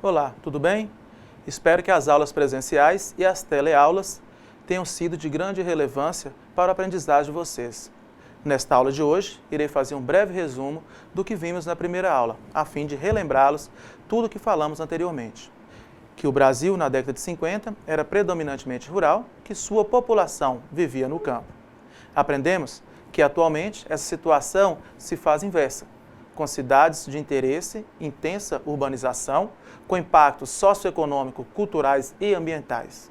Olá, tudo bem? Espero que as aulas presenciais e as teleaulas tenham sido de grande relevância para a aprendizagem de vocês. Nesta aula de hoje, irei fazer um breve resumo do que vimos na primeira aula, a fim de relembrá-los tudo o que falamos anteriormente. Que o Brasil, na década de 50, era predominantemente rural, que sua população vivia no campo. Aprendemos que atualmente essa situação se faz inversa, com cidades de interesse, intensa urbanização, com impactos socioeconômicos, culturais e ambientais.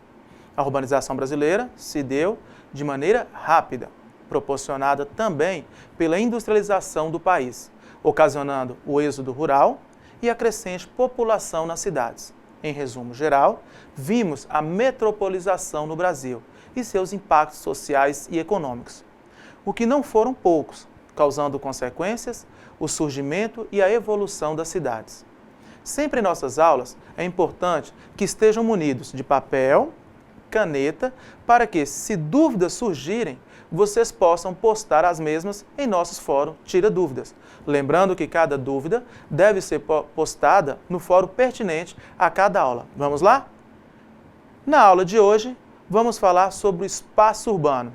A urbanização brasileira se deu de maneira rápida, proporcionada também pela industrialização do país, ocasionando o êxodo rural e a crescente população nas cidades. Em resumo geral, vimos a metropolização no Brasil e seus impactos sociais e econômicos, o que não foram poucos, causando consequências, o surgimento e a evolução das cidades. Sempre em nossas aulas, é importante que estejam munidos de papel, caneta, para que, se dúvidas surgirem, vocês possam postar as mesmas em nossos fóruns Tira Dúvidas. Lembrando que cada dúvida deve ser postada no fórum pertinente a cada aula. Vamos lá? Na aula de hoje, vamos falar sobre o espaço urbano.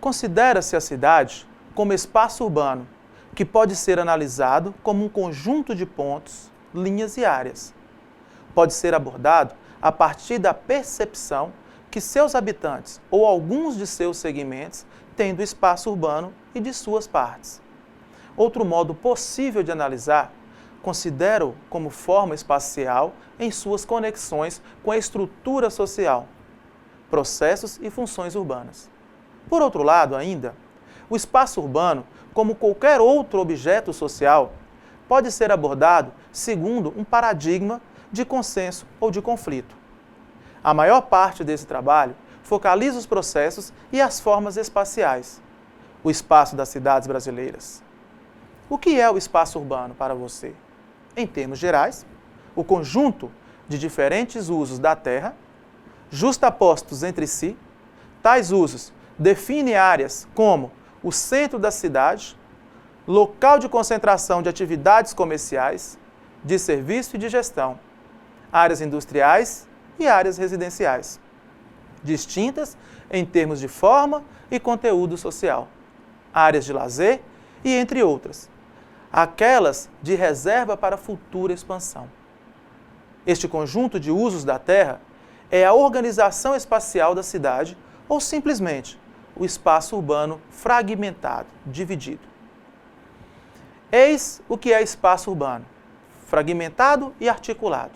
Considera-se a cidade como espaço urbano, que pode ser analisado como um conjunto de pontos, linhas e áreas. Pode ser abordado a partir da percepção que seus habitantes ou alguns de seus segmentos têm do espaço urbano e de suas partes. Outro modo possível de analisar, considera-o como forma espacial em suas conexões com a estrutura social, processos e funções urbanas. Por outro lado, ainda, o espaço urbano, como qualquer outro objeto social, pode ser abordado segundo um paradigma de consenso ou de conflito. A maior parte desse trabalho focaliza os processos e as formas espaciais, o espaço das cidades brasileiras. O que é o espaço urbano para você? Em termos gerais, o conjunto de diferentes usos da terra, justapostos entre si. Tais usos definem áreas como o centro da cidade, local de concentração de atividades comerciais, de serviço e de gestão, áreas industriais e áreas residenciais, distintas em termos de forma e conteúdo social, áreas de lazer e entre outras, aquelas de reserva para futura expansão. Este conjunto de usos da terra é a organização espacial da cidade ou simplesmente o espaço urbano fragmentado, dividido. Eis o que é espaço urbano: fragmentado e articulado,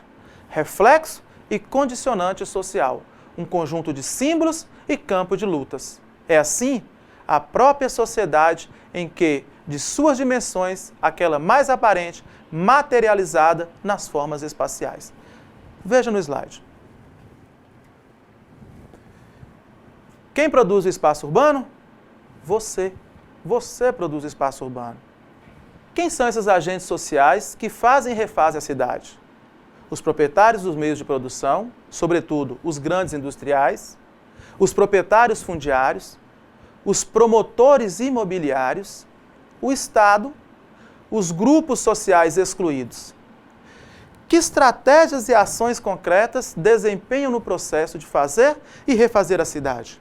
reflexo e condicionante social, um conjunto de símbolos e campo de lutas. É assim a própria sociedade em que, de suas dimensões, aquela mais aparente, materializada nas formas espaciais. Veja no slide. Quem produz o espaço urbano? Você. Você produz o espaço urbano. Quem são esses agentes sociais que fazem e refazem a cidade? Os proprietários dos meios de produção, sobretudo os grandes industriais, os proprietários fundiários, os promotores imobiliários, o Estado, os grupos sociais excluídos. Que estratégias e ações concretas desempenham no processo de fazer e refazer a cidade?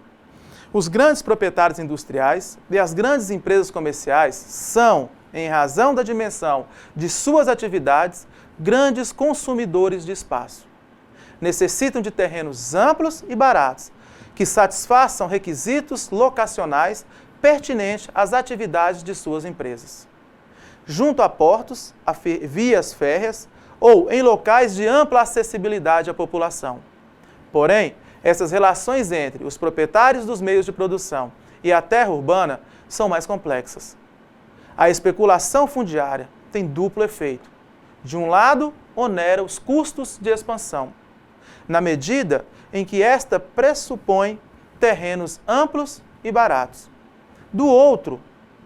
Os grandes proprietários industriais e as grandes empresas comerciais são, em razão da dimensão de suas atividades, grandes consumidores de espaço. Necessitam de terrenos amplos e baratos, que satisfaçam requisitos locacionais pertinentes às atividades de suas empresas. Junto a portos, a vias férreas ou em locais de ampla acessibilidade à população. Porém, essas relações entre os proprietários dos meios de produção e a terra urbana são mais complexas. A especulação fundiária tem duplo efeito. De um lado, onera os custos de expansão, na medida em que esta pressupõe terrenos amplos e baratos. Do outro,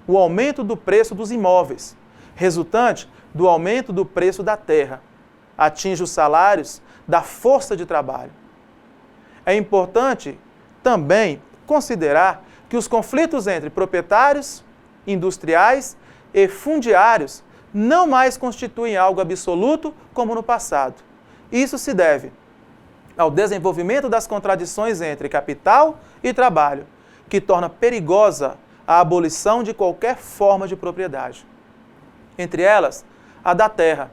o aumento do preço dos imóveis, resultante do aumento do preço da terra, atinge os salários da força de trabalho. É importante também considerar que os conflitos entre proprietários, industriais e fundiários não mais constituem algo absoluto como no passado. Isso se deve ao desenvolvimento das contradições entre capital e trabalho, que torna perigosa a abolição de qualquer forma de propriedade. Entre elas, a da terra,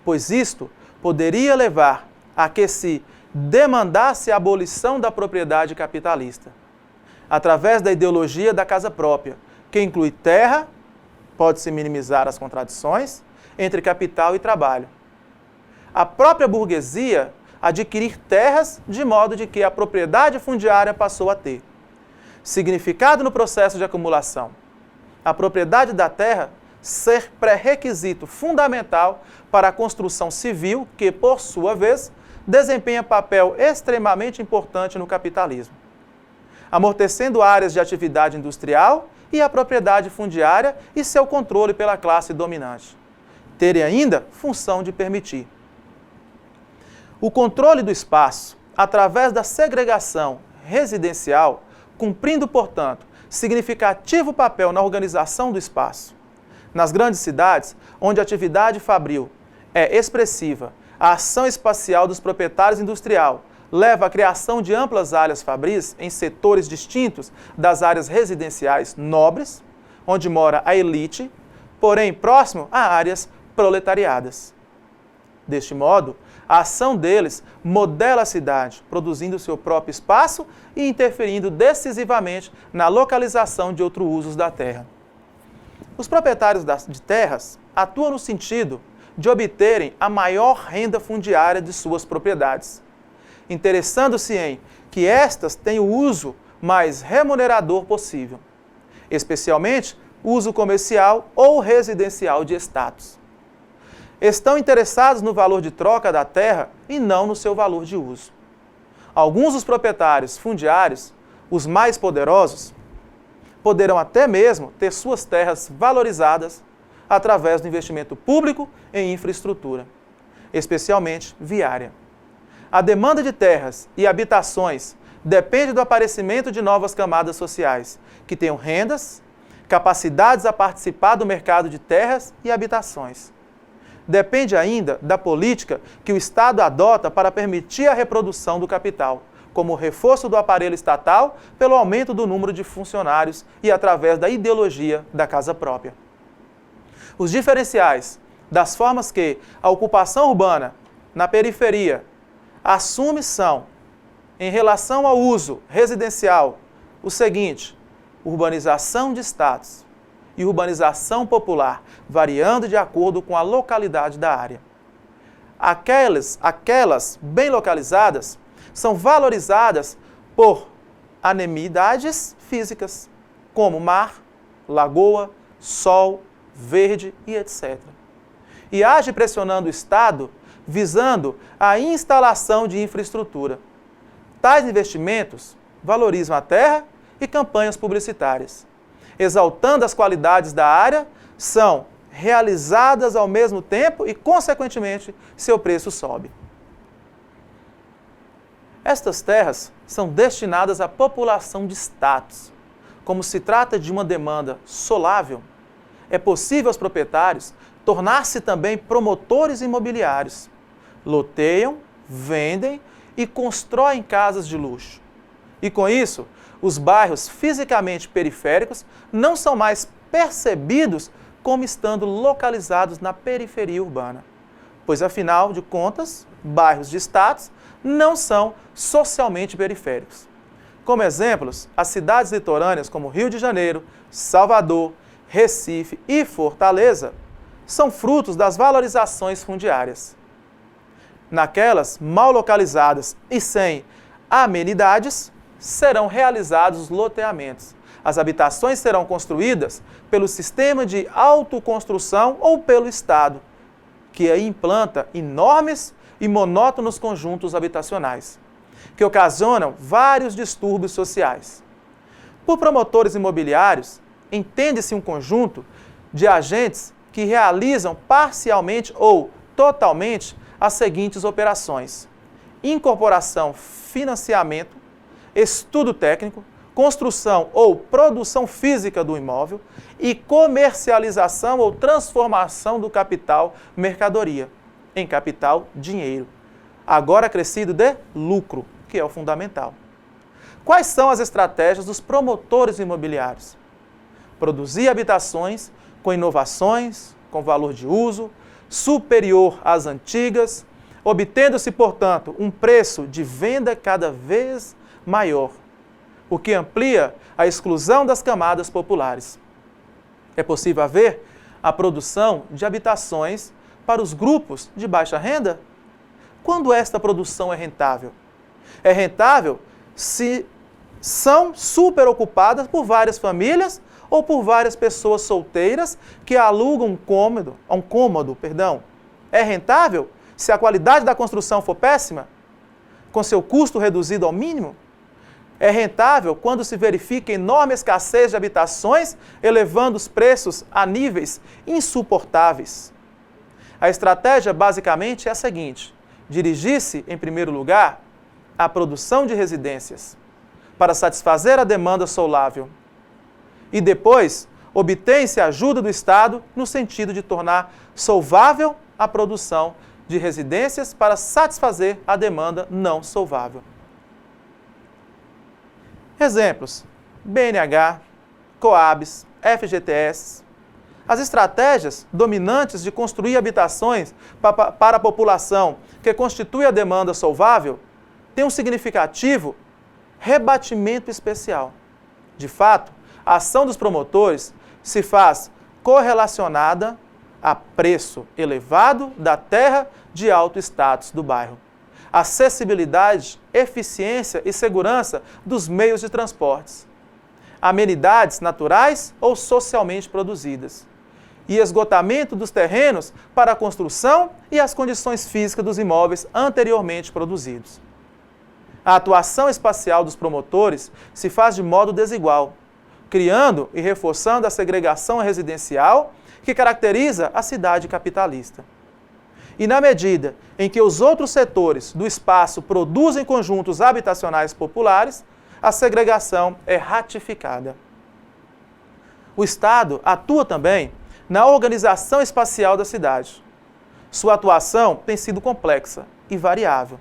pois isto poderia levar a que se demandasse a abolição da propriedade capitalista, através da ideologia da casa própria, que inclui terra, pode-se minimizar as contradições entre capital e trabalho. A própria burguesia adquirir terras de modo de que a propriedade fundiária passou a ter significado no processo de acumulação. A propriedade da terra ser pré-requisito fundamental para a construção civil que, por sua vez, desempenha papel extremamente importante no capitalismo, amortecendo áreas de atividade industrial e a propriedade fundiária e seu controle pela classe dominante. Terem ainda função de permitir o controle do espaço através da segregação residencial, cumprindo, portanto, significativo papel na organização do espaço. Nas grandes cidades, onde a atividade fabril é expressiva, a ação espacial dos proprietários industrial leva à criação de amplas áreas fabris em setores distintos das áreas residenciais nobres, onde mora a elite, porém próximo a áreas proletariadas. Deste modo, a ação deles modela a cidade, produzindo seu próprio espaço e interferindo decisivamente na localização de outros usos da terra. Os proprietários de terras atuam no sentido de obterem a maior renda fundiária de suas propriedades, interessando-se em que estas tenham o uso mais remunerador possível, especialmente uso comercial ou residencial de status. Estão interessados no valor de troca da terra e não no seu valor de uso. Alguns dos proprietários fundiários, os mais poderosos, poderão até mesmo ter suas terras valorizadas através do investimento público em infraestrutura, especialmente viária. A demanda de terras e habitações depende do aparecimento de novas camadas sociais, que tenham rendas, capacidades a participar do mercado de terras e habitações. Depende ainda da política que o Estado adota para permitir a reprodução do capital, como o reforço do aparelho estatal pelo aumento do número de funcionários e através da ideologia da casa própria. Os diferenciais das formas que a ocupação urbana na periferia assume são, em relação ao uso residencial, o seguinte: urbanização de status e urbanização popular, variando de acordo com a localidade da área. Aquelas bem localizadas são valorizadas por amenidades físicas, como mar, lagoa, sol, verde e etc. E age pressionando o Estado, visando a instalação de infraestrutura. Tais investimentos valorizam a terra e campanhas publicitárias, exaltando as qualidades da área, são realizadas ao mesmo tempo e, consequentemente, seu preço sobe. Estas terras são destinadas à população de status. Como se trata de uma demanda solável, é possível aos proprietários tornar-se também promotores imobiliários. Loteiam, vendem e constroem casas de luxo. E com isso, os bairros fisicamente periféricos não são mais percebidos como estando localizados na periferia urbana, pois, afinal de contas, bairros de status não são socialmente periféricos. Como exemplos, as cidades litorâneas como Rio de Janeiro, Salvador, Recife e Fortaleza são frutos das valorizações fundiárias. Naquelas mal localizadas e sem amenidades, serão realizados loteamentos. As habitações serão construídas pelo sistema de autoconstrução ou pelo Estado, que aí implanta enormes e monótonos conjuntos habitacionais, que ocasionam vários distúrbios sociais. Por promotores imobiliários, entende-se um conjunto de agentes que realizam parcialmente ou totalmente as seguintes operações: incorporação, financiamento, estudo técnico, construção ou produção física do imóvel e comercialização ou transformação do capital mercadoria em capital dinheiro, agora acrescido de lucro, que é o fundamental. Quais são as estratégias dos promotores imobiliários? Produzir habitações com inovações, com valor de uso superior às antigas, obtendo-se, portanto, um preço de venda cada vez maior, o que amplia a exclusão das camadas populares. É possível haver a produção de habitações para os grupos de baixa renda? Quando esta produção é rentável? É rentável se são superocupadas por várias famílias ou por várias pessoas solteiras que alugam um cômodo. É rentável se a qualidade da construção for péssima, com seu custo reduzido ao mínimo? É rentável quando se verifica enorme escassez de habitações, elevando os preços a níveis insuportáveis. A estratégia basicamente é a seguinte: dirigir-se, em primeiro lugar, à produção de residências, para satisfazer a demanda solvável. E depois, obtém-se a ajuda do Estado no sentido de tornar solvável a produção de residências para satisfazer a demanda não solvável. Exemplos: BNH, Coabs, FGTS. As estratégias dominantes de construir habitações para a população que constitui a demanda solvável têm um significativo rebatimento especial. De fato, a ação dos promotores se faz correlacionada a preço elevado da terra de alto status do bairro, acessibilidade, eficiência e segurança dos meios de transportes, amenidades naturais ou socialmente produzidas, e esgotamento dos terrenos para a construção e as condições físicas dos imóveis anteriormente produzidos. A atuação espacial dos promotores se faz de modo desigual, criando e reforçando a segregação residencial que caracteriza a cidade capitalista. E na medida em que os outros setores do espaço produzem conjuntos habitacionais populares, a segregação é ratificada. O Estado atua também na organização espacial da cidade. Sua atuação tem sido complexa e variável,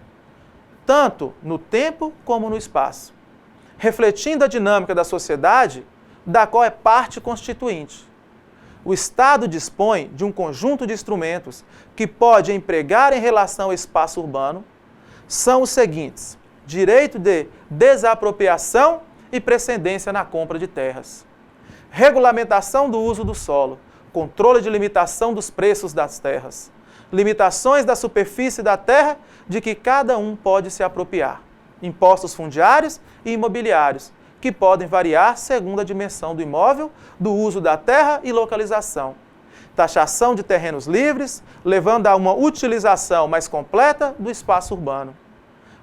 tanto no tempo como no espaço, refletindo a dinâmica da sociedade da qual é parte constituinte. O Estado dispõe de um conjunto de instrumentos que pode empregar em relação ao espaço urbano. São os seguintes: direito de desapropriação e precedência na compra de terras, regulamentação do uso do solo, controle de limitação dos preços das terras, limitações da superfície da terra de que cada um pode se apropriar, impostos fundiários e imobiliários, que podem variar segundo a dimensão do imóvel, do uso da terra e localização. Taxação de terrenos livres, levando a uma utilização mais completa do espaço urbano.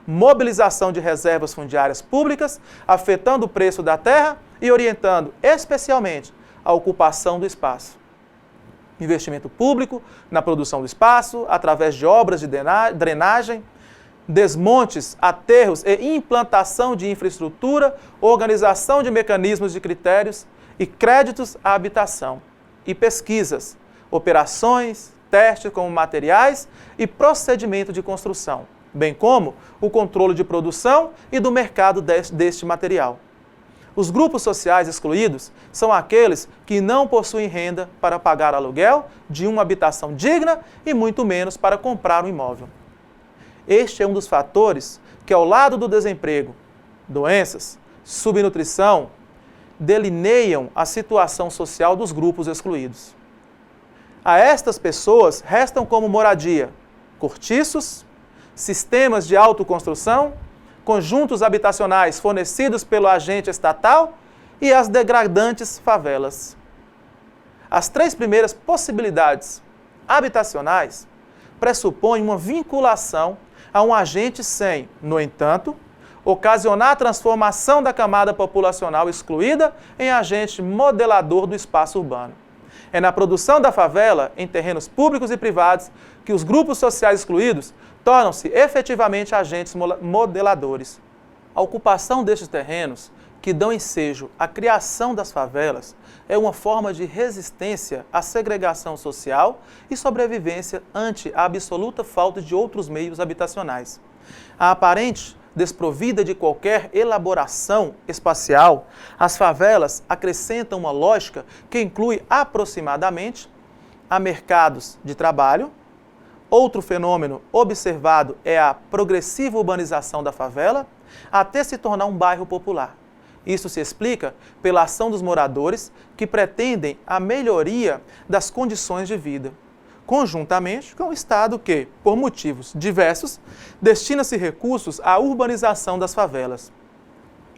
Mobilização de reservas fundiárias públicas, afetando o preço da terra e orientando especialmente a ocupação do espaço. Investimento público na produção do espaço, através de obras de drenagem, desmontes, aterros e implantação de infraestrutura, organização de mecanismos de critérios e créditos à habitação, e pesquisas, operações, testes como materiais e procedimento de construção, bem como o controle de produção e do mercado deste material. Os grupos sociais excluídos são aqueles que não possuem renda para pagar aluguel de uma habitação digna e muito menos para comprar um imóvel. Este é um dos fatores que, ao lado do desemprego, doenças, subnutrição, delineiam a situação social dos grupos excluídos. A estas pessoas restam como moradia cortiços, sistemas de autoconstrução, conjuntos habitacionais fornecidos pelo agente estatal e as degradantes favelas. As três primeiras possibilidades habitacionais pressupõem uma vinculação a um agente sem, no entanto, ocasionar a transformação da camada populacional excluída em agente modelador do espaço urbano. É na produção da favela, em terrenos públicos e privados, que os grupos sociais excluídos tornam-se efetivamente agentes modeladores. A ocupação destes terrenos que dão ensejo à criação das favelas é uma forma de resistência à segregação social e sobrevivência ante a absoluta falta de outros meios habitacionais. A aparente desprovida de qualquer elaboração espacial, as favelas acrescentam uma lógica que inclui aproximadamente a mercados de trabalho. Outro fenômeno observado é a progressiva urbanização da favela, até se tornar um bairro popular. Isso se explica pela ação dos moradores que pretendem a melhoria das condições de vida, conjuntamente com o Estado que, por motivos diversos, destina-se recursos à urbanização das favelas.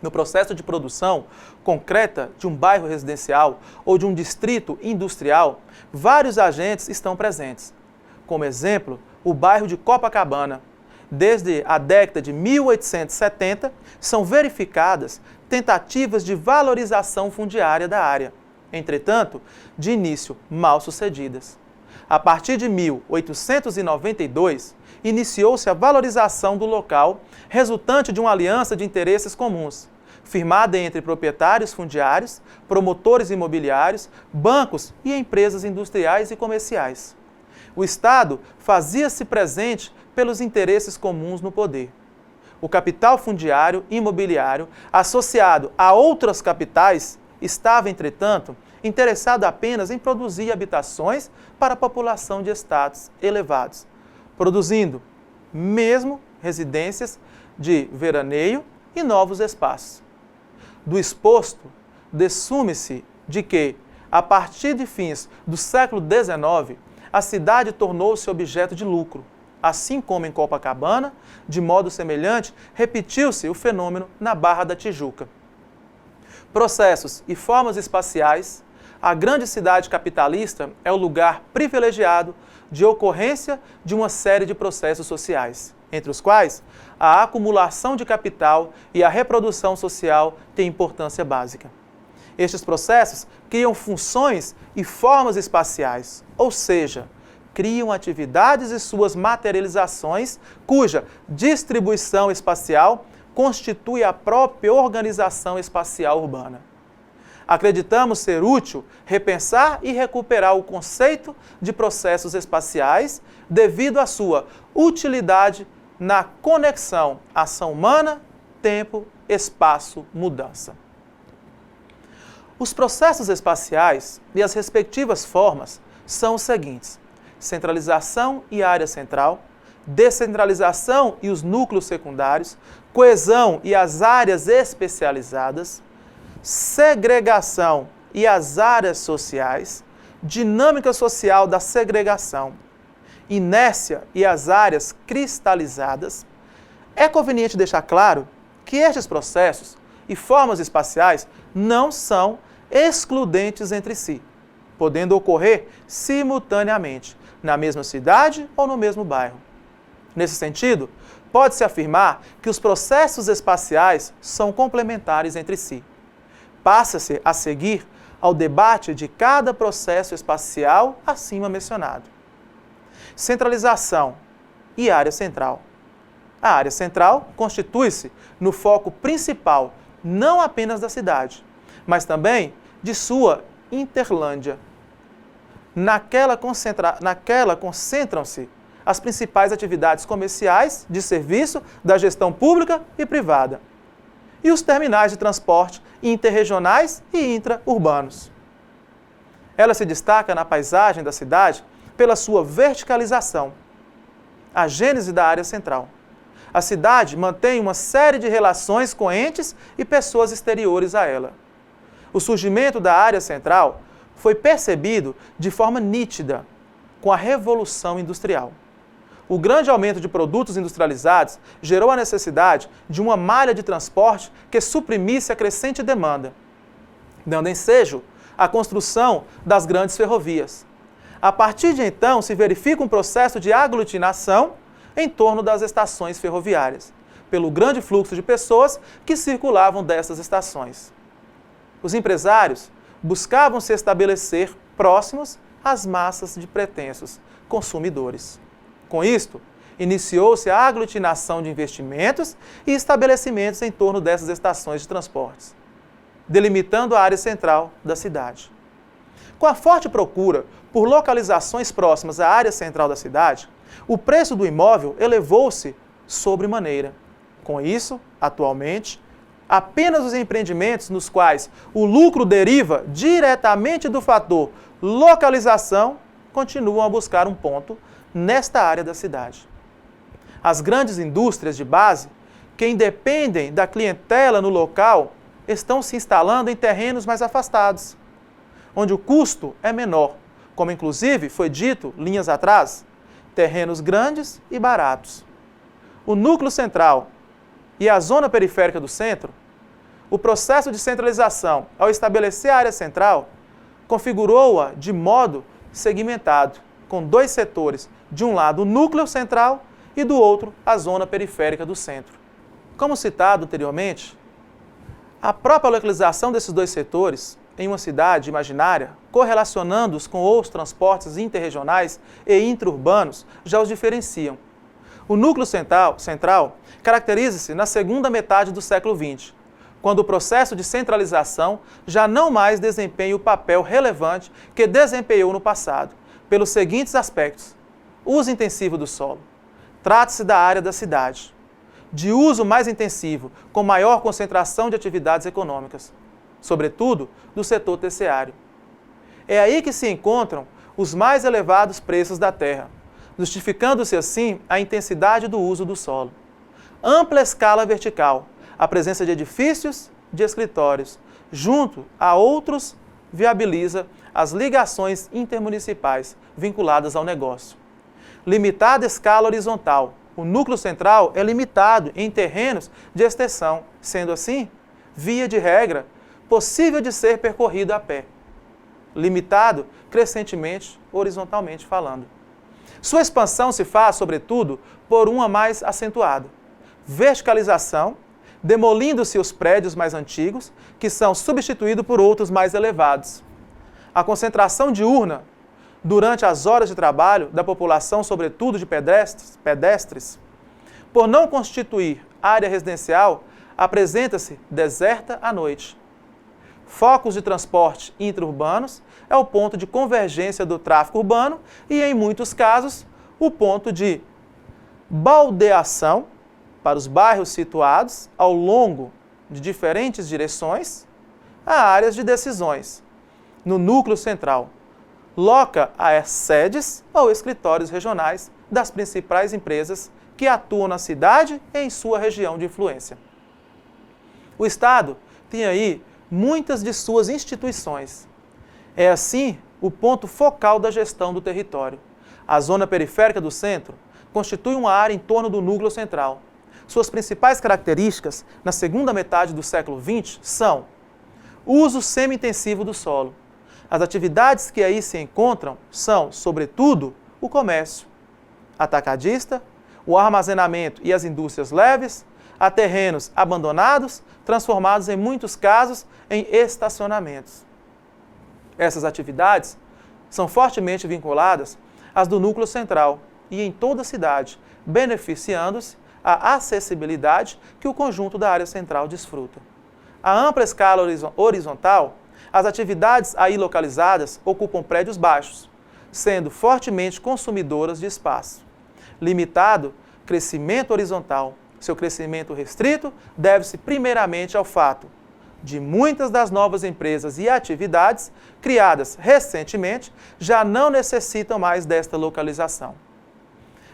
No processo de produção concreta de um bairro residencial ou de um distrito industrial, vários agentes estão presentes. Como exemplo, o bairro de Copacabana. Desde a década de 1870, são verificadas tentativas de valorização fundiária da área, entretanto, de início mal sucedidas. A partir de 1892, iniciou-se a valorização do local, resultante de uma aliança de interesses comuns, firmada entre proprietários fundiários, promotores imobiliários, bancos e empresas industriais e comerciais. O Estado fazia-se presente pelos interesses comuns no poder. O capital fundiário e imobiliário, associado a outras capitais, estava, entretanto, interessado apenas em produzir habitações para a população de status elevados, produzindo mesmo residências de veraneio e novos espaços. Do exposto, dessume-se de que, a partir de fins do século XIX, a cidade tornou-se objeto de lucro. Assim como em Copacabana, de modo semelhante, repetiu-se o fenômeno na Barra da Tijuca. Processos e formas espaciais, a grande cidade capitalista é o lugar privilegiado de ocorrência de uma série de processos sociais, entre os quais a acumulação de capital e a reprodução social têm importância básica. Estes processos criam funções e formas espaciais, ou seja, criam atividades e suas materializações, cuja distribuição espacial constitui a própria organização espacial urbana. Acreditamos ser útil repensar e recuperar o conceito de processos espaciais devido à sua utilidade na conexão ação humana, tempo, espaço, mudança. Os processos espaciais e as respectivas formas são os seguintes: centralização e área central, descentralização e os núcleos secundários, coesão e as áreas especializadas, segregação e as áreas sociais, dinâmica social da segregação, inércia e as áreas cristalizadas. É conveniente deixar claro que estes processos e formas espaciais não são excludentes entre si, podendo ocorrer simultaneamente na mesma cidade ou no mesmo bairro. Nesse sentido, pode-se afirmar que os processos espaciais são complementares entre si. Passa-se a seguir ao debate de cada processo espacial acima mencionado. Centralização e área central. A área central constitui-se no foco principal não apenas da cidade, mas também de sua interlândia. Naquela concentram-se as principais atividades comerciais, de serviço, da gestão pública e privada, e os terminais de transporte interregionais e intra-urbanos. Ela se destaca na paisagem da cidade pela sua verticalização, a gênese da área central. A cidade mantém uma série de relações com entes e pessoas exteriores a ela. O surgimento da área central foi percebido de forma nítida com a Revolução Industrial. O grande aumento de produtos industrializados gerou a necessidade de uma malha de transporte que suprimisse a crescente demanda, dando ensejo à construção das grandes ferrovias. A partir de então, se verifica um processo de aglutinação em torno das estações ferroviárias, pelo grande fluxo de pessoas que circulavam dessas estações. Os empresários buscavam se estabelecer próximos às massas de pretensos consumidores. Com isto, iniciou-se a aglutinação de investimentos e estabelecimentos em torno dessas estações de transportes. delimitando a área central da cidade. Com a forte procura por localizações próximas à área central da cidade, o preço do imóvel elevou-se sobremaneira. Com isso, atualmente, apenas os empreendimentos nos quais o lucro deriva diretamente do fator localização continuam a buscar um ponto nesta área da cidade. As grandes indústrias de base, que independem da clientela no local, estão se instalando em terrenos mais afastados, onde o custo é menor, como inclusive foi dito linhas atrás, terrenos grandes e baratos. O núcleo central e a zona periférica do centro, o processo de centralização, ao estabelecer a área central, configurou-a de modo segmentado, com dois setores, de um lado o núcleo central e do outro a zona periférica do centro. Como citado anteriormente, a própria localização desses dois setores em uma cidade imaginária, correlacionando-os com outros transportes interregionais e intraurbanos, já os diferenciam. O núcleo central caracteriza-se na segunda metade do século XX, quando o processo de centralização já não mais desempenha o papel relevante que desempenhou no passado, pelos seguintes aspectos: uso intensivo do solo. Trata-se da área da cidade, de uso mais intensivo, com maior concentração de atividades econômicas, sobretudo do setor terciário. É aí que se encontram os mais elevados preços da terra, justificando-se assim a intensidade do uso do solo. Ampla escala vertical, a presença de edifícios, de escritórios, junto a outros, viabiliza as ligações intermunicipais vinculadas ao negócio. Limitada escala horizontal, o núcleo central é limitado em terrenos de extensão, sendo assim, via de regra, possível de ser percorrido a pé. Limitado crescentemente, horizontalmente falando. Sua expansão se faz, sobretudo, por uma mais acentuada verticalização, demolindo-se os prédios mais antigos, que são substituídos por outros mais elevados. A concentração diurna, durante as horas de trabalho, da população, sobretudo de pedestres, por não constituir área residencial, apresenta-se deserta à noite. Focos de transporte intraurbanos é o ponto de convergência do tráfego urbano e, em muitos casos, o ponto de baldeação para os bairros situados ao longo de diferentes direções a áreas de decisões, no núcleo central. Loca a sedes ou escritórios regionais das principais empresas que atuam na cidade e em sua região de influência. O Estado tem aí muitas de suas instituições. É assim o ponto focal da gestão do território. A zona periférica do centro constitui uma área em torno do núcleo central. Suas principais características, na segunda metade do século XX, são o uso semi-intensivo do solo. As atividades que aí se encontram são, sobretudo, o comércio atacadista, o armazenamento e as indústrias leves, a terrenos abandonados, transformados em muitos casos em estacionamentos. Essas atividades são fortemente vinculadas às do núcleo central e em toda a cidade, beneficiando-se a acessibilidade que o conjunto da área central desfruta. A ampla escala horizontal, as atividades aí localizadas ocupam prédios baixos, sendo fortemente consumidoras de espaço. Limitado crescimento horizontal. Seu crescimento restrito deve-se primeiramente ao fato de muitas das novas empresas e atividades criadas recentemente já não necessitam mais desta localização.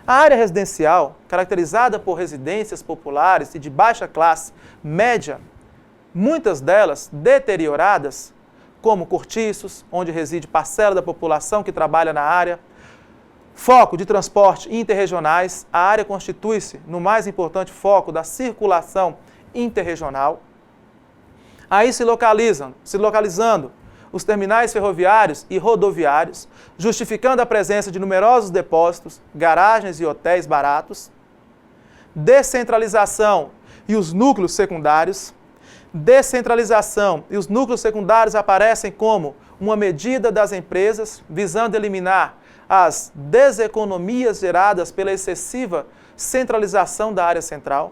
A área residencial, caracterizada por residências populares e de baixa classe média, muitas delas deterioradas, como cortiços, onde reside parcela da população que trabalha na área, foco de transporte interregionais, a área constitui-se no mais importante foco da circulação interregional. Aí se localizando os terminais ferroviários e rodoviários, justificando a presença de numerosos depósitos, garagens e hotéis baratos. Descentralização e os núcleos secundários. Descentralização e os núcleos secundários aparecem como uma medida das empresas visando eliminar as deseconomias geradas pela excessiva centralização da área central.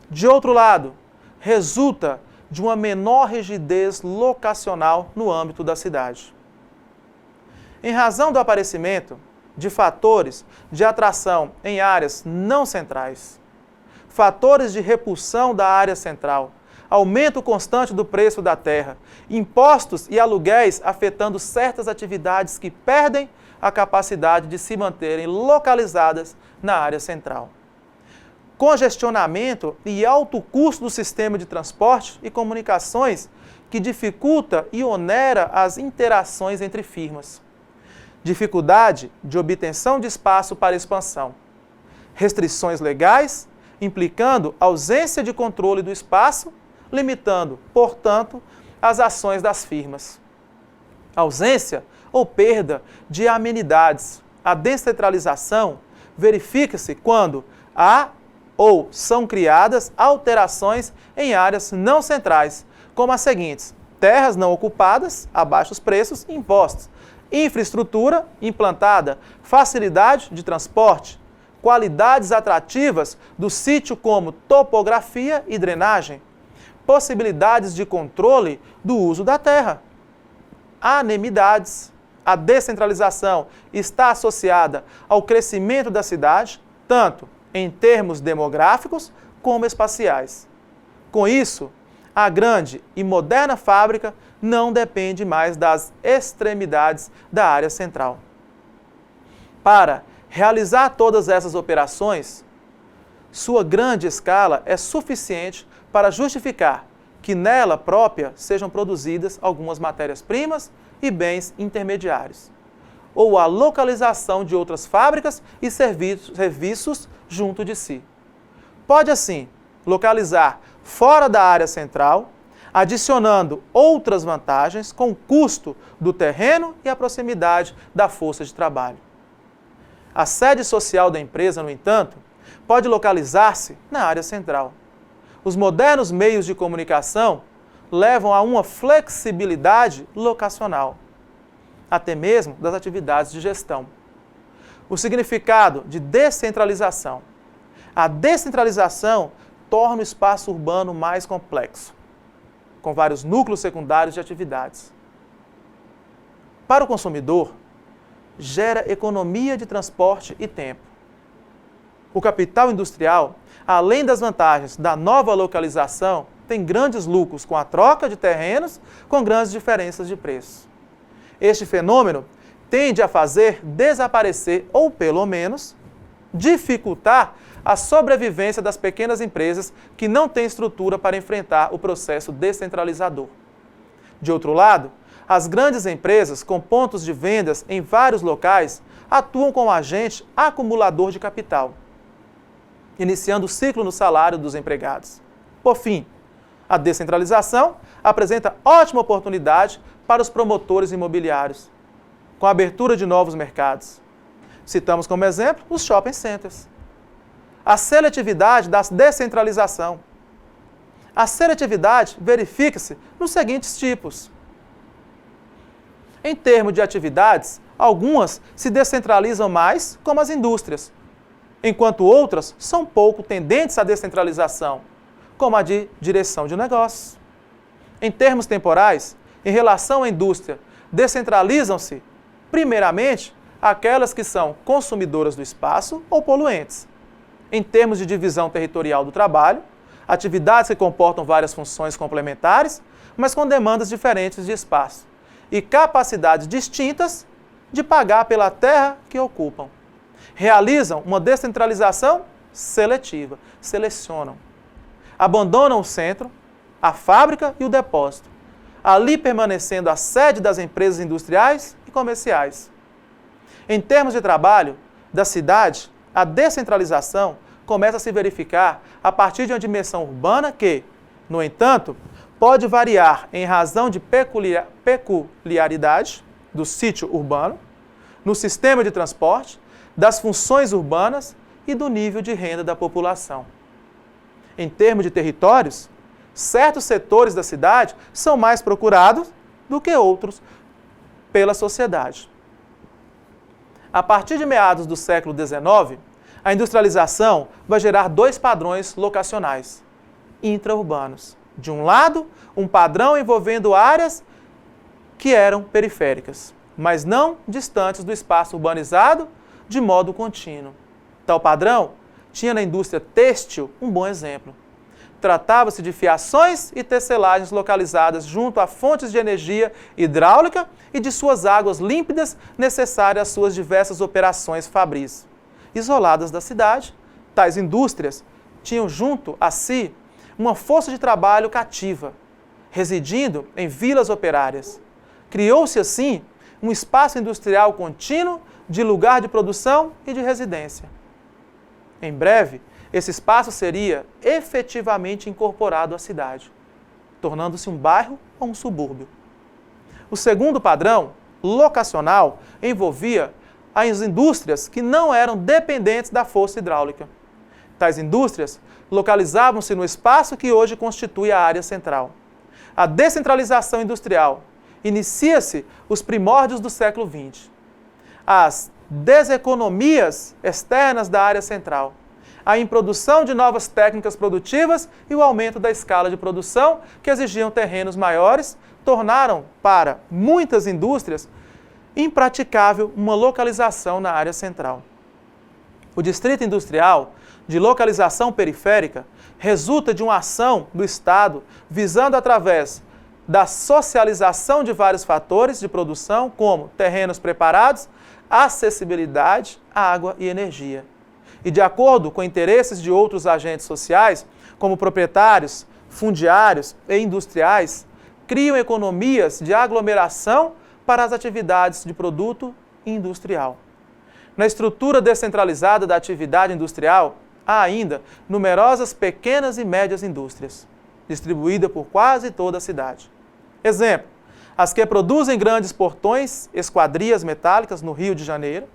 De outro lado, resulta de uma menor rigidez locacional no âmbito da cidade. Em razão do aparecimento de fatores de atração em áreas não centrais, fatores de repulsão da área central, aumento constante do preço da terra, impostos e aluguéis afetando certas atividades que perdem a capacidade de se manterem localizadas na área central. Congestionamento e alto custo do sistema de transporte e comunicações que dificulta e onera as interações entre firmas. Dificuldade de obtenção de espaço para expansão. Restrições legais, implicando ausência de controle do espaço, limitando, portanto, as ações das firmas. Ausência ou perda de amenidades. A descentralização verifica-se quando há ou são criadas alterações em áreas não centrais, como as seguintes: terras não ocupadas, a baixos preços impostos, infraestrutura implantada, facilidade de transporte, qualidades atrativas do sítio como topografia e drenagem, possibilidades de controle do uso da terra, anemidades. A descentralização está associada ao crescimento da cidade, tanto em termos demográficos como espaciais. Com isso, a grande e moderna fábrica não depende mais das extremidades da área central. Para realizar todas essas operações, sua grande escala é suficiente para justificar que nela própria sejam produzidas algumas matérias-primas e bens intermediários, ou a localização de outras fábricas e serviços junto de si. Pode, assim, localizar fora da área central, adicionando outras vantagens com o custo do terreno e a proximidade da força de trabalho. A sede social da empresa, no entanto, pode localizar-se na área central. Os modernos meios de comunicação levam a uma flexibilidade locacional, até mesmo das atividades de gestão. O significado de descentralização. A descentralização torna o espaço urbano mais complexo, com vários núcleos secundários de atividades. Para o consumidor, gera economia de transporte e tempo. O capital industrial, além das vantagens da nova localização, tem grandes lucros com a troca de terrenos com grandes diferenças de preço. Este fenômeno tende a fazer desaparecer, ou pelo menos, dificultar a sobrevivência das pequenas empresas que não têm estrutura para enfrentar o processo descentralizador. De outro lado, as grandes empresas com pontos de vendas em vários locais atuam como agente acumulador de capital, iniciando o ciclo no salário dos empregados. Por fim, a descentralização apresenta ótima oportunidade para os promotores imobiliários, com a abertura de novos mercados. Citamos como exemplo os shopping centers. A seletividade da descentralização. A seletividade verifica-se nos seguintes tipos. Em termos de atividades, algumas se descentralizam mais, como as indústrias, enquanto outras são pouco tendentes à descentralização, como a de direção de negócios. Em termos temporais, em relação à indústria, descentralizam-se, primeiramente, aquelas que são consumidoras do espaço ou poluentes. Em termos de divisão territorial do trabalho, atividades que comportam várias funções complementares, mas com demandas diferentes de espaço e capacidades distintas de pagar pela terra que ocupam. Realizam uma descentralização seletiva, selecionam. Abandonam o centro, a fábrica e o depósito, ali permanecendo a sede das empresas industriais e comerciais. Em termos de trabalho da cidade, a descentralização começa a se verificar a partir de uma dimensão urbana que, no entanto, pode variar em razão de peculiaridade do sítio urbano, no sistema de transporte, das funções urbanas e do nível de renda da população. Em termos de territórios, certos setores da cidade são mais procurados do que outros pela sociedade. A partir de meados do século XIX, a industrialização vai gerar dois padrões locacionais, intra-urbanos. De um lado, um padrão envolvendo áreas que eram periféricas, mas não distantes do espaço urbanizado de modo contínuo. Tal padrão tinha na indústria têxtil um bom exemplo. Tratava-se de fiações e tecelagens localizadas junto a fontes de energia hidráulica e de suas águas límpidas necessárias às suas diversas operações fabris. Isoladas da cidade, tais indústrias tinham junto a si uma força de trabalho cativa, residindo em vilas operárias. Criou-se assim um espaço industrial contínuo de lugar de produção e de residência. Em breve, esse espaço seria efetivamente incorporado à cidade, tornando-se um bairro ou um subúrbio. O segundo padrão, locacional, envolvia as indústrias que não eram dependentes da força hidráulica. Tais indústrias localizavam-se no espaço que hoje constitui a área central. A descentralização industrial inicia-se os primórdios do século XX. As deseconomias externas da área central, a introdução de novas técnicas produtivas e o aumento da escala de produção, que exigiam terrenos maiores, tornaram para muitas indústrias impraticável uma localização na área central. O distrito industrial, de localização periférica, resulta de uma ação do Estado visando, através da socialização de vários fatores de produção, como terrenos preparados, acessibilidade, água e energia. E de acordo com interesses de outros agentes sociais, como proprietários, fundiários e industriais, criam economias de aglomeração para as atividades de produto industrial. Na estrutura descentralizada da atividade industrial, há ainda numerosas pequenas e médias indústrias, distribuídas por quase toda a cidade. Exemplo, as que produzem grandes portões, esquadrias metálicas no Rio de Janeiro.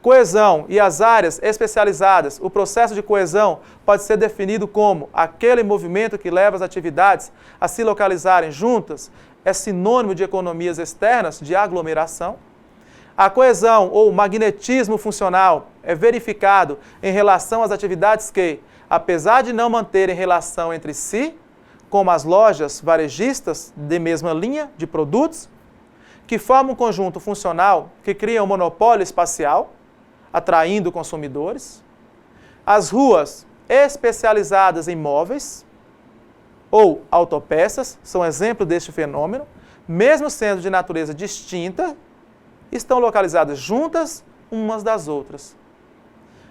Coesão e as áreas especializadas. O processo de coesão pode ser definido como aquele movimento que leva as atividades a se localizarem juntas, é sinônimo de economias externas de aglomeração. A coesão ou magnetismo funcional é verificado em relação às atividades que, apesar de não manterem relação entre si, como as lojas varejistas de mesma linha de produtos, que formam um conjunto funcional que cria um monopólio espacial, atraindo consumidores. As ruas especializadas em móveis ou autopeças são exemplo deste fenômeno, mesmo sendo de natureza distinta, estão localizadas juntas umas das outras,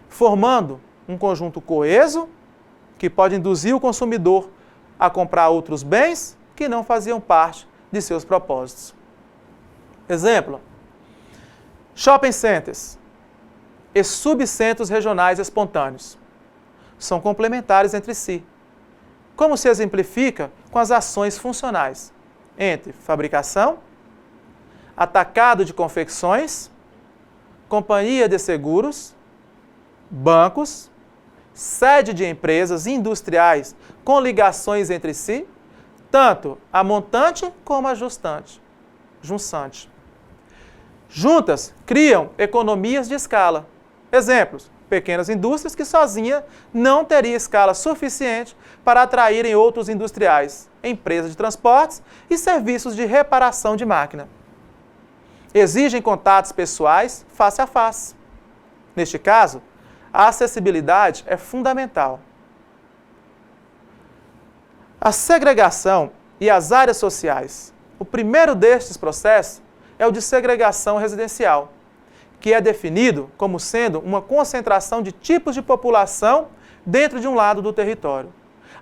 formando um conjunto coeso que pode induzir o consumidor a comprar outros bens que não faziam parte de seus propósitos. Exemplo, shopping centers e subcentros regionais espontâneos são complementares entre si, como se exemplifica com as ações funcionais entre fabricação, atacado de confecções, companhia de seguros, bancos, sede de empresas industriais com ligações entre si, tanto a montante como a junçante. Juntas, criam economias de escala. Exemplos, pequenas indústrias que sozinha não teria escala suficiente para atraírem outros industriais, empresas de transportes e serviços de reparação de máquina. Exigem contatos pessoais face a face. Neste caso, a acessibilidade é fundamental. A segregação e as áreas sociais. O primeiro destes processos é o de segregação residencial, que é definido como sendo uma concentração de tipos de população dentro de um lado do território.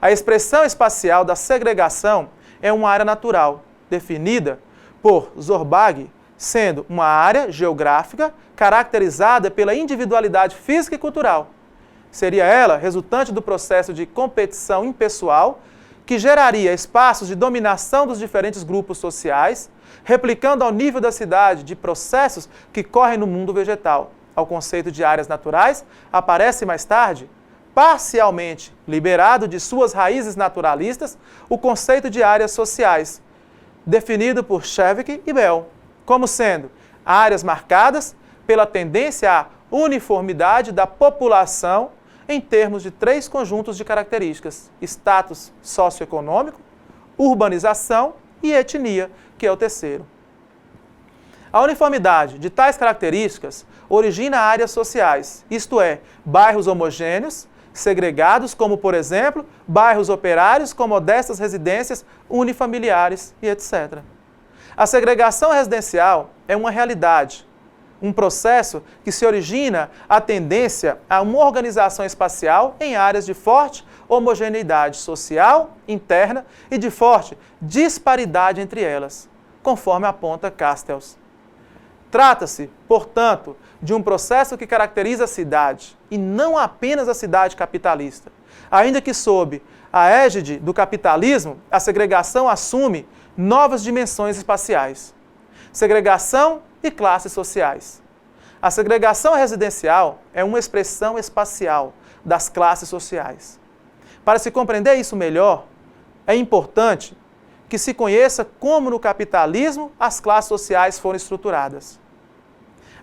A expressão espacial da segregação é uma área natural, definida por Zorbag, sendo uma área geográfica caracterizada pela individualidade física e cultural. Seria ela resultante do processo de competição impessoal que geraria espaços de dominação dos diferentes grupos sociais, replicando ao nível da cidade de processos que correm no mundo vegetal. Ao conceito de áreas naturais, aparece mais tarde, parcialmente liberado de suas raízes naturalistas, o conceito de áreas sociais, definido por Chevik e Bell, como sendo áreas marcadas pela tendência à uniformidade da população em termos de 3 conjuntos de características: status socioeconômico, urbanização e etnia, que é o terceiro. A uniformidade de tais características origina áreas sociais, isto é, bairros homogêneos, segregados, como, por exemplo, bairros operários com modestas residências unifamiliares e etc. A segregação residencial é uma realidade, um processo que se origina a tendência a uma organização espacial em áreas de forte homogeneidade social, interna e de forte disparidade entre elas, conforme aponta Castells. Trata-se, portanto, de um processo que caracteriza a cidade, e não apenas a cidade capitalista. Ainda que sob a égide do capitalismo, a segregação assume novas dimensões espaciais. Segregação e classes sociais. A segregação residencial é uma expressão espacial das classes sociais. Para se compreender isso melhor, é importante que se conheça como no capitalismo as classes sociais foram estruturadas.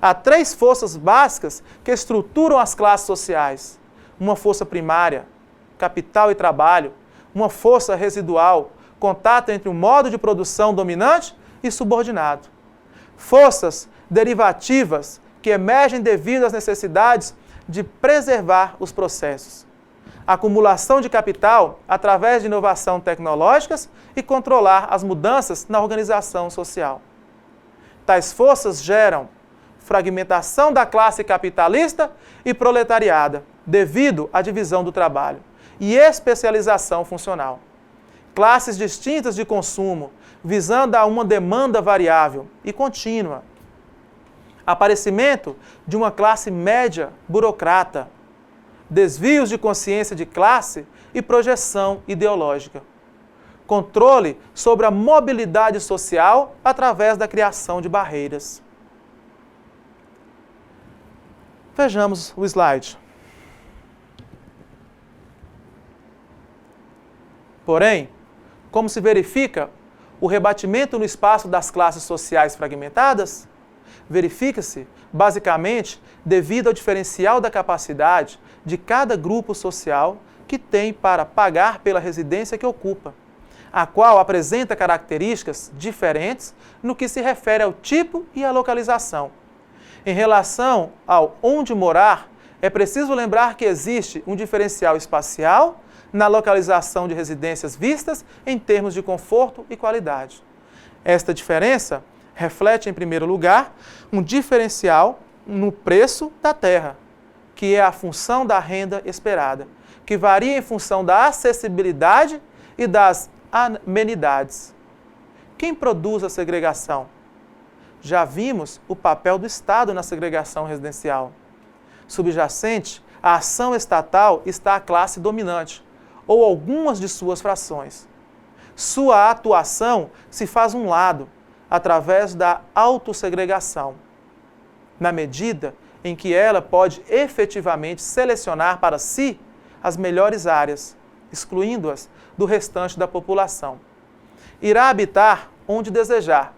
Há 3 forças básicas que estruturam as classes sociais. Uma força primária, capital e trabalho. Uma força residual, contato entre o modo de produção dominante e subordinado. Forças derivativas que emergem devido às necessidades de preservar os processos. Acumulação de capital através de inovação tecnológicas e controlar as mudanças na organização social. Tais forças geram fragmentação da classe capitalista e proletariada, devido à divisão do trabalho, e especialização funcional. Classes distintas de consumo, visando a uma demanda variável e contínua. Aparecimento de uma classe média burocrata, desvios de consciência de classe e projeção ideológica. Controle sobre a mobilidade social através da criação de barreiras. Vejamos o slide. Porém, como se verifica o rebatimento no espaço das classes sociais fragmentadas? Verifica-se, basicamente, devido ao diferencial da capacidade de cada grupo social que tem para pagar pela residência que ocupa, a qual apresenta características diferentes no que se refere ao tipo e à localização. Em relação ao onde morar, é preciso lembrar que existe um diferencial espacial na localização de residências vistas em termos de conforto e qualidade. Esta diferença reflete, em primeiro lugar, um diferencial no preço da terra, que é a função da renda esperada, que varia em função da acessibilidade e das amenidades. Quem produz a segregação? Já vimos o papel do Estado na segregação residencial. Subjacente à ação estatal está a classe dominante, ou algumas de suas frações. Sua atuação se faz um lado, através da autossegregação, na medida em que ela pode efetivamente selecionar para si as melhores áreas, excluindo-as do restante da população. Irá habitar onde desejar.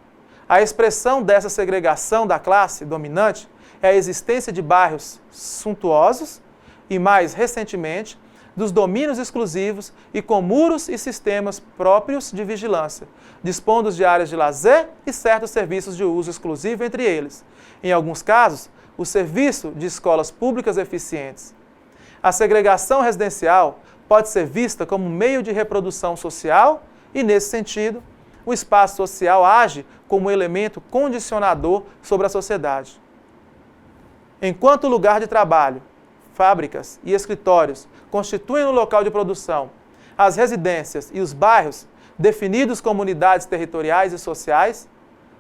A expressão dessa segregação da classe dominante é a existência de bairros suntuosos e, mais recentemente, dos domínios exclusivos e com muros e sistemas próprios de vigilância, dispondo de áreas de lazer e certos serviços de uso exclusivo entre eles. Em alguns casos, o serviço de escolas públicas eficientes. A segregação residencial pode ser vista como meio de reprodução social e, nesse sentido, o espaço social age como elemento condicionador sobre a sociedade. Enquanto o lugar de trabalho, fábricas e escritórios constituem o local de produção, as residências e os bairros, definidos como unidades territoriais e sociais,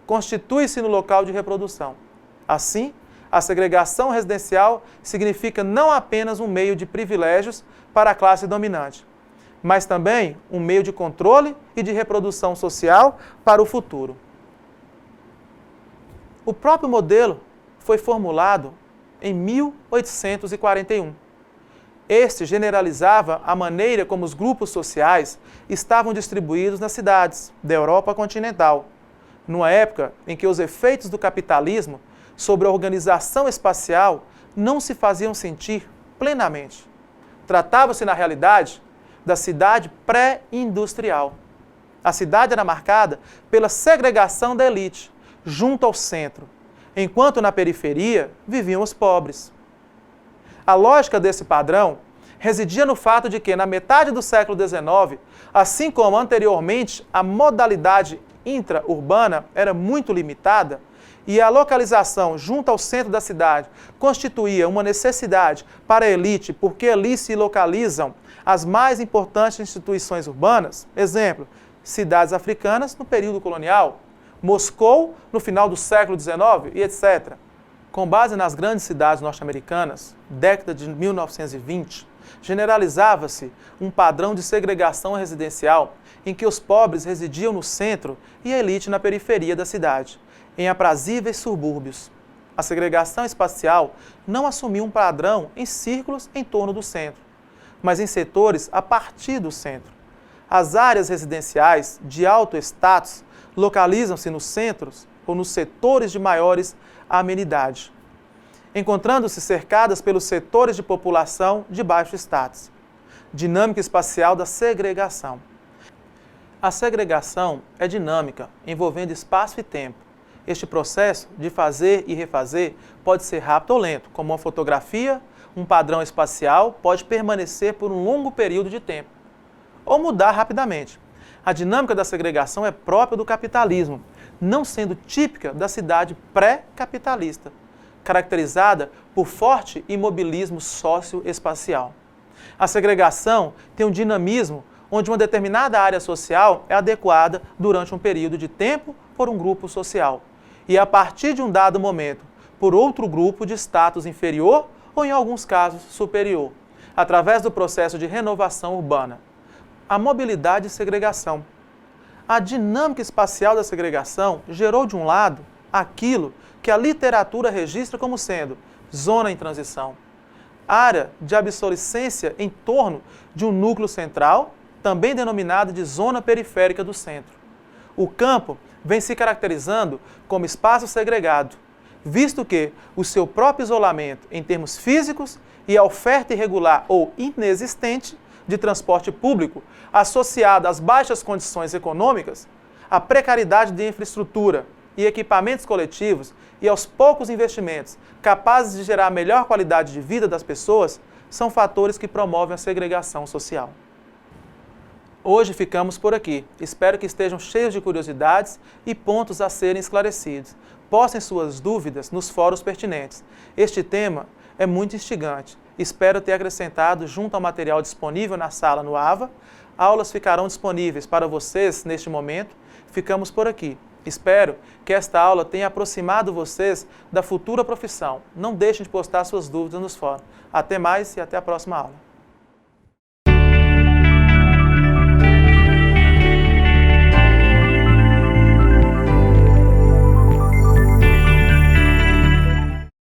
constituem-se no local de reprodução. Assim, a segregação residencial significa não apenas um meio de privilégios para a classe dominante, mas também um meio de controle e de reprodução social para o futuro. O próprio modelo foi formulado em 1841. Este generalizava a maneira como os grupos sociais estavam distribuídos nas cidades da Europa continental, numa época em que os efeitos do capitalismo sobre a organização espacial não se faziam sentir plenamente. Tratava-se, na realidade, da cidade pré-industrial. A cidade era marcada pela segregação da elite, junto ao centro, enquanto na periferia viviam os pobres. A lógica desse padrão residia no fato de que, na metade do século XIX, assim como anteriormente, a modalidade intra-urbana era muito limitada e a localização junto ao centro da cidade constituía uma necessidade para a elite, porque ali se localizam as mais importantes instituições urbanas. Exemplo, cidades africanas no período colonial, Moscou no final do século XIX e etc. Com base nas grandes cidades norte-americanas, década de 1920, generalizava-se um padrão de segregação residencial em que os pobres residiam no centro e a elite na periferia da cidade, em aprazíveis subúrbios. A segregação espacial não assumiu um padrão em círculos em torno do centro, mas em setores a partir do centro. As áreas residenciais de alto status localizam-se nos centros ou nos setores de maiores amenidade, encontrando-se cercadas pelos setores de população de baixo status. Dinâmica espacial da segregação. A segregação é dinâmica, envolvendo espaço e tempo. Este processo de fazer e refazer pode ser rápido ou lento, como uma fotografia, um padrão espacial pode permanecer por um longo período de tempo, ou mudar rapidamente. A dinâmica da segregação é própria do capitalismo, não sendo típica da cidade pré-capitalista, caracterizada por forte imobilismo socioespacial. A segregação tem um dinamismo onde uma determinada área social é adequada durante um período de tempo por um grupo social, e a partir de um dado momento por outro grupo de status inferior ou, em alguns casos, superior, através do processo de renovação urbana. A mobilidade e segregação. A dinâmica espacial da segregação gerou, de um lado, aquilo que a literatura registra como sendo zona em transição, área de absolescência em torno de um núcleo central, também denominada de zona periférica do centro. O campo vem se caracterizando como espaço segregado, visto que o seu próprio isolamento em termos físicos e a oferta irregular ou inexistente de transporte público, associada às baixas condições econômicas, à precariedade de infraestrutura e equipamentos coletivos e aos poucos investimentos capazes de gerar melhor qualidade de vida das pessoas, são fatores que promovem a segregação social. Hoje ficamos por aqui. Espero que estejam cheios de curiosidades e pontos a serem esclarecidos. Postem suas dúvidas nos fóruns pertinentes. Este tema é muito instigante. Espero ter acrescentado junto ao material disponível na sala no AVA. Aulas ficarão disponíveis para vocês neste momento. Ficamos por aqui. Espero que esta aula tenha aproximado vocês da futura profissão. Não deixem de postar suas dúvidas nos fóruns. Até mais e até a próxima aula.